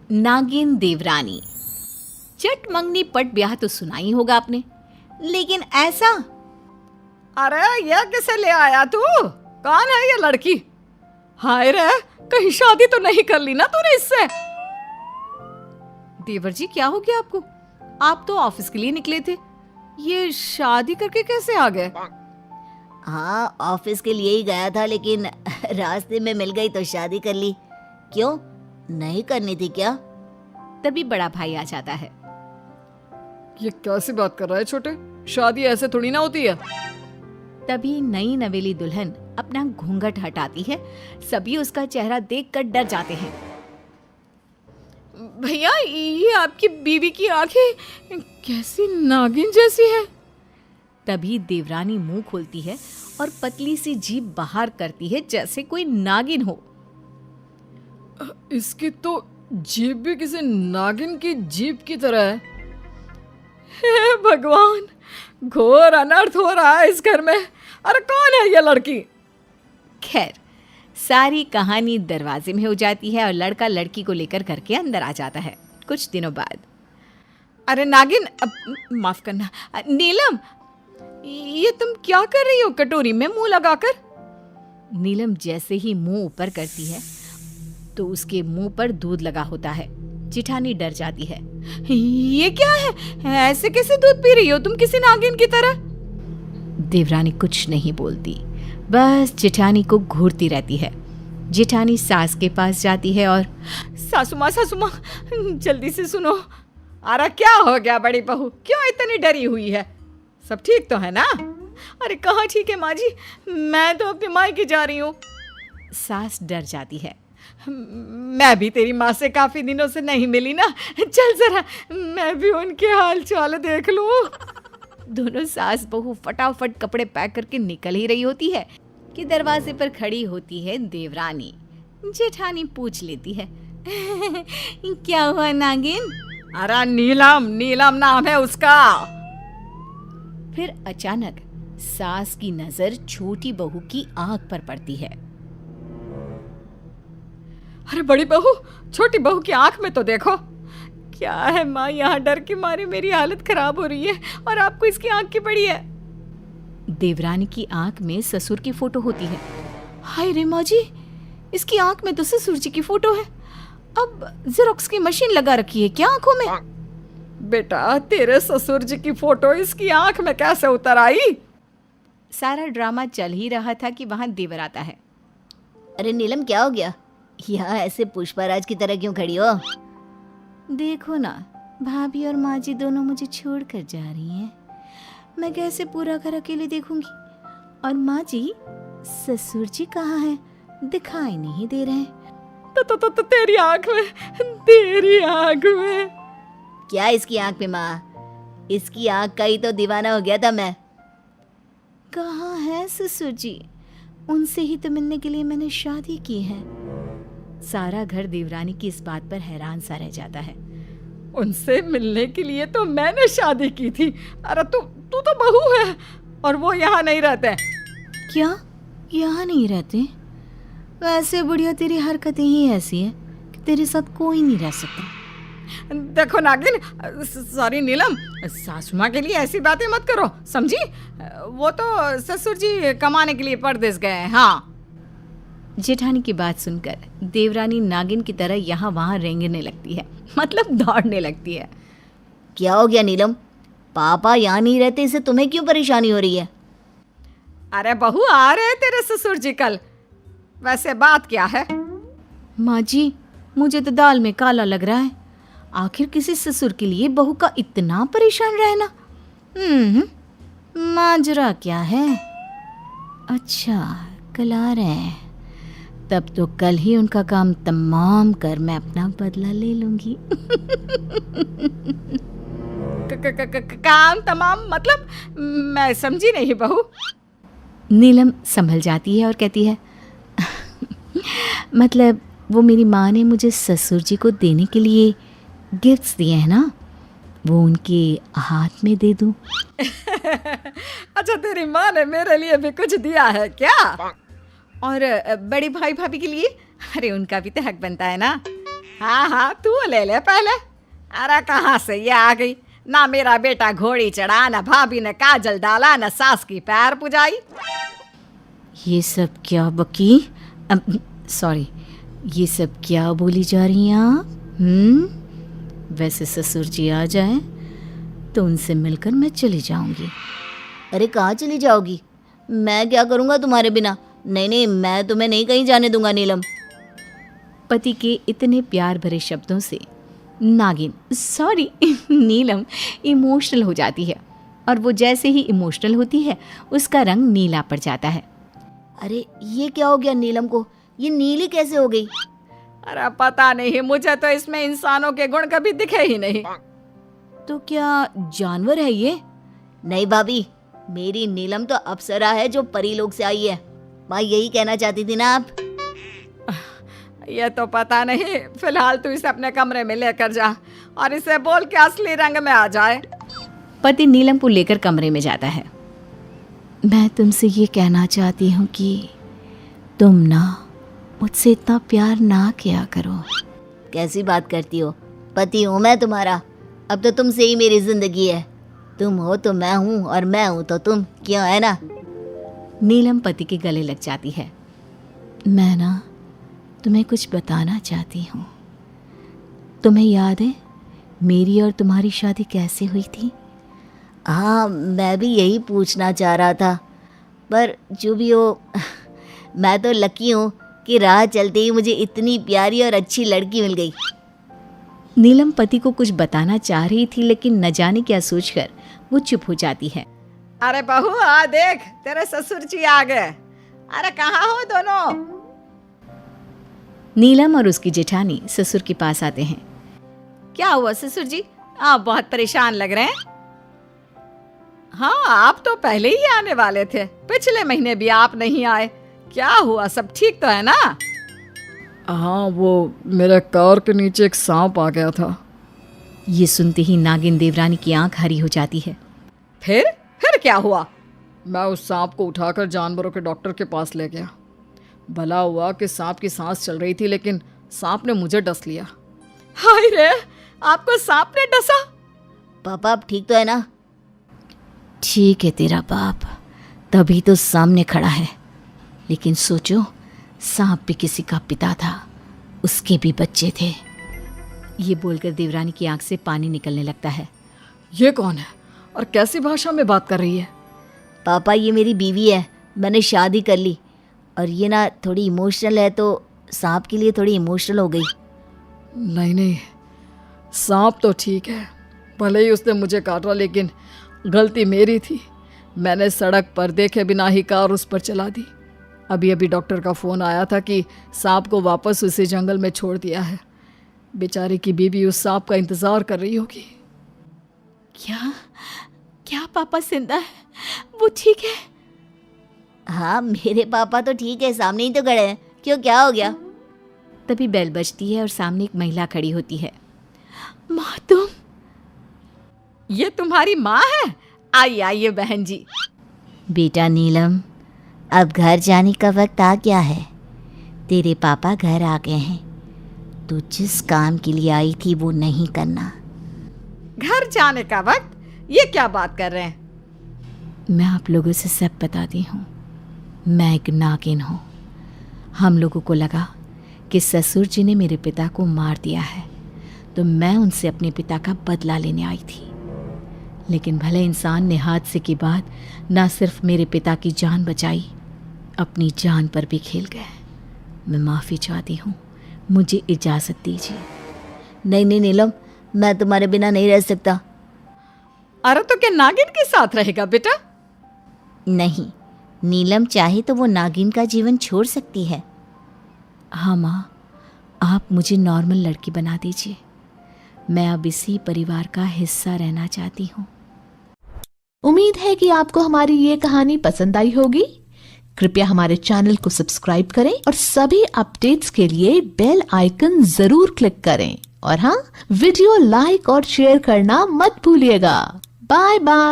नागिन देवरानी। चट मंगनी पट ब्याह तो सुना ही होगा आपने, लेकिन ऐसा। अरे ये किसे ले आया तू? कौन है ये लड़की? हाय रे, कहीं शादी तो नहीं कर ली ना तूने इससे? देवर जी क्या हो गया आपको? आप तो ऑफिस के लिए निकले थे, ये शादी करके कैसे आ गए? हाँ, ऑफिस के लिए ही गया था, लेकिन रास्ते में मिल गई तो शादी कर ली। क्यों, नहीं करनी थी क्या? तभी बड़ा भाई आ जाता है। ये कैसी बात कर रहा है छोटे? शादी ऐसे थोड़ी ना होती है। तभी नई नवेली दुल्हन अपना घूंघट हटाती है। सभी उसका चेहरा देखकर डर जाते हैं। भैया, ये आपकी बीवी की आंखें कैसी नागिन जैसी है। तभी देवरानी मुंह खोलती है और पतली सी जीभ बाहर करती है जैसे कोई नागिन हो। इसकी तो जीभ भी किसी नागिन की जीभ की तरह है। हे भगवान, घोर अनर्थ हो रहा है इस घर में। अरे कौन है ये लड़की? खैर, सारी कहानी दरवाजे में हो जाती है और लड़का लड़की को लेकर घर के अंदर आ जाता है। कुछ दिनों बाद, अरे नागिन, माफ करना, नीलम, ये तुम क्या कर रही हो कटोरी में मुंह लगाकर? नीलम जैसे ही मुंह ऊपर करती है तो उसके मुंह पर दूध लगा होता है। जिठानी डर जाती है। ये क्या है? ऐसे कैसे दूध पी रही हो तुम किसी नागिन की तरह? देवरानी कुछ नहीं बोलती, बस जिठानी को घूरती रहती है। जिठानी सास के पास जाती है और सासू माँ, जल्दी से सुनो। अरे क्या हो गया बड़ी बहू, क्यों इतनी डरी हुई है? सब ठीक तो है ना? अरे कहाँ ठीक है माँ जी, मैं तो अपनी मायके जा रही हूँ। सास डर जाती है। मैं भी तेरी माँ से काफी दिनों से नहीं मिली ना, चल जरा मैं भी उनके हाल चाल देख लूं। दोनों सास बहू फटाफट कपड़े पैक करके निकल ही रही होती है कि दरवाजे पर खड़ी होती है देवरानी। जेठानी पूछ लेती है, क्या हुआ नागिन? अरे नीलम, नीलम नाम है उसका। फिर अचानक सास की नजर छोटी बहू की आंख पर पड़ती है। अरे बड़ी बहू, छोटी बहू की आंख में तो देखो। क्या है माँ, यहाँ डर के मारे मेरी हालत खराब हो रही है और आपको इसकी आंख की पड़ी है। देवरानी की आंख में ससुर की फोटो होती है। हाय रे माँ जी, इसकी आंख में तो ससुर जी की फोटो है। अब जेरोक्स की मशीन लगा रखी है क्या आंखों में? बेटा, तेरे ससुर जी की फोटो इसकी आंख में कैसे उतर आई? सारा ड्रामा चल ही रहा था कि वहां देवर आता है। अरे नीलम, क्या हो गया? यहाँ ऐसे पुष्पराज की तरह क्यों खड़ी हो? देखो ना, भाभी और माँ जी दोनों मुझे छोड़कर जा रही हैं। मैं कैसे पूरा घर अकेले देखूंगी? और माँ जी, ससुर जी कहाँ हैं? दिखाई नहीं दे रहे हैं। तो तेरी आंख में, तेरी आंख में। क्या इसकी आंख में माँ? इसकी आंख का ही तो दीवाना हो गया था मैं। कहाँ है ससुर जी? उनसे ही तो मिलने के लिए मैंने शादी की है। सारा घर देवरानी की इस बात पर हैरान सा रह जाता है। उनसे मिलने के लिए तो मैंने शादी की थी। अरे तू तो बहू है और वो यहाँ नहीं रहते। क्या यहाँ नहीं रहते? वैसे बुढ़िया, तेरी हरकतें ही ऐसी है कि तेरे साथ कोई नहीं रह सकता। देखो नागिन, सॉरी नीलम, सासू माँ के लिए ऐसी बातें मत करो, समझी? वो तो ससुर जी कमाने के लिए परदेस गए हैं। हाँ। जेठानी की बात सुनकर देवरानी नागिन की तरह यहाँ वहाँ रेंगने लगती है, मतलब दौड़ने लगती है। क्या हो गया नीलम? पापा यहाँ नहीं रहते, इससे तुम्हें क्यों परेशानी हो रही है? अरे बहू, आ रहे तेरे ससुर जी कल। वैसे बात क्या है? माँ जी, मुझे तो दाल में काला लग रहा है। आखिर किसी ससुर के लिए बहू का इतना परेशान रहना। माजरा क्या है? अच्छा, कल आ रहे हैं, तब तो कल ही उनका काम तमाम कर मैं अपना बदला ले लूंगी। काम तमाम मतलब? मैं समझी नहीं बहू। नीलम संभल जाती है और कहती है, मतलब वो मेरी माँ ने मुझे ससुर जी को देने के लिए गिफ्ट्स दिए हैं ना, वो उनके हाथ में दे दूं। अच्छा, तेरी माँ ने मेरे लिए भी कुछ दिया है क्या? और बड़े भाई भाभी के लिए? अरे उनका भी तो हक बनता है ना। हाँ हाँ, तू ले ले पहले। अरे कहाँ से ये आ गई? ना मेरा बेटा घोड़ी चढ़ा, ना भाभी ने काजल डाला, ना सास की पैर पुजाई। ये सब क्या बकी, सॉरी, ये सब क्या बोली जा रही हैं आप? वैसे ससुर जी आ जाए तो उनसे मिलकर मैं चली जाऊंगी। अरे कहाँ चली जाओगी? मैं क्या करूँगा तुम्हारे बिना? नहीं नहीं, मैं तुम्हें नहीं कहीं जाने दूंगा नीलम। पति के इतने प्यार भरे शब्दों से नागिन, सॉरी नीलम, इमोशनल हो जाती है और वो जैसे ही इमोशनल होती है उसका रंग नीला पड़ जाता है। अरे ये क्या हो गया नीलम को? ये नीली कैसे हो गई? अरे पता नहीं, मुझे तो इसमें इंसानों के गुण कभी दिखे ही नहीं। तो क्या जानवर है ये? नहीं भाभी, मेरी नीलम तो अप्सरा है जो परीलोक से आई है। माँ यही कहना चाहती थी ना आप? ये तो पता नहीं। फिलहाल तू इसे अपने कमरे में लेकर जा और इसे बोल के असली रंग में आ जाए। पति नीलम को लेकर कमरे में जाता है। मैं तुमसे ये कहना चाहती हूँ कि तुम ना मुझसे इतना प्यार ना किया करो। कैसी बात करती हो? पति हूँ मैं तुम्हारा। अब तो तुमसे ही मेरी जिंदगी है। तुम हो तो मैं हूँ और मैं हूँ तो तुम, क्यों, है ना? नीलम पति के गले लग जाती है। मैं ना तुम्हें कुछ बताना चाहती हूँ। तुम्हें याद है मेरी और तुम्हारी शादी कैसे हुई थी? हाँ, मैं भी यही पूछना चाह रहा था, पर जो भी हो मैं तो लकी हूँ कि राह चलते ही मुझे इतनी प्यारी और अच्छी लड़की मिल गई। नीलम पति को कुछ बताना चाह रही थी लेकिन न जाने क्या सोचकर वो चुप हो जाती है। अरे बहू आ देख, तेरे ससुर जी आ गए। अरे कहाँ हो दोनों? नीलम और उसकी जेठानी ससुर के पास आते हैं। क्या हुआ ससुर जी, आप बहुत परेशान लग रहे हैं। हाँ, आप तो पहले ही आने वाले थे, पिछले महीने भी आप नहीं आए। क्या हुआ, सब ठीक तो है ना? हाँ, वो मेरे कार के नीचे एक सांप आ गया था। ये सुनते ही नागिन देवरानी की आंख हरी हो जाती है। फिर क्या हुआ? मैं उस सांप को उठाकर जानवरों के डॉक्टर के पास ले गया। भला हुआ कि सांप की सांस चल रही थी, लेकिन सांप ने मुझे डस लिया। हाय रे, आपको सांप ने डसा? पापा आप ठीक तो है ना? ठीक है तेरा बाप, तभी तो सामने खड़ा है। लेकिन सोचो, सांप भी किसी का पिता था, उसके भी बच्चे थे। ये बोलकर देवरानी की आंख से पानी निकलने लगता है। ये कौन है और कैसी भाषा में बात कर रही है? पापा ये मेरी बीवी है, मैंने शादी कर ली और ये ना थोड़ी इमोशनल है, तो सांप के लिए थोड़ी इमोशनल हो गई। नहीं, सांप तो ठीक है, भले ही उसने मुझे काटा, लेकिन गलती मेरी थी। मैंने सड़क पर देखे बिना ही कार उस पर चला दी। अभी डॉक्टर का फ़ोन आया था कि सांप को वापस उसी जंगल में छोड़ दिया है। बेचारी की बीवी उस सांप का इंतज़ार कर रही होगी। क्या पापा जिंदा है? वो ठीक है? हाँ मेरे पापा तो ठीक है, सामने ही तो खड़े हैं। क्यों, क्या हो गया? तभी बेल बजती है और सामने एक महिला खड़ी होती है। माँ तुम? ये तुम्हारी माँ है? आइए बहन जी। बेटा नीलम, अब घर जाने का वक्त आ गया है। तेरे पापा घर आ गए हैं। तू जिस काम के लिए आई थी वो नहीं करना। घर जाने का वक्त? ये क्या बात कर रहे हैं? मैं आप लोगों से सब बताती हूँ। मैं एक नागिन हूँ। हम लोगों को लगा कि ससुर जी ने मेरे पिता को मार दिया है, तो मैं उनसे अपने पिता का बदला लेने आई थी। लेकिन भले इंसान ने हादसे के बाद ना सिर्फ मेरे पिता की जान बचाई, अपनी जान पर भी खेल गए। मैं माफ़ी चाहती हूँ, मुझे इजाज़त दीजिए। नहीं नीलम, मैं तुम्हारे बिना नहीं रह सकता। अरे तो क्या नागिन के साथ रहेगा बेटा? नहीं, नीलम चाहे तो वो नागिन का जीवन छोड़ सकती है। हाँ माँ, आप मुझे नॉर्मल लड़की बना दीजिए। मैं अब इसी परिवार का हिस्सा रहना चाहती हूँ। उम्मीद है कि आपको हमारी ये कहानी पसंद आई होगी। कृपया हमारे चैनल को सब्सक्राइब करें और सभी अपडेट्स के लिए बेल आइकन जरूर क्लिक करें। और हाँ, वीडियो लाइक और शेयर करना मत भूलिएगा। Bye bye.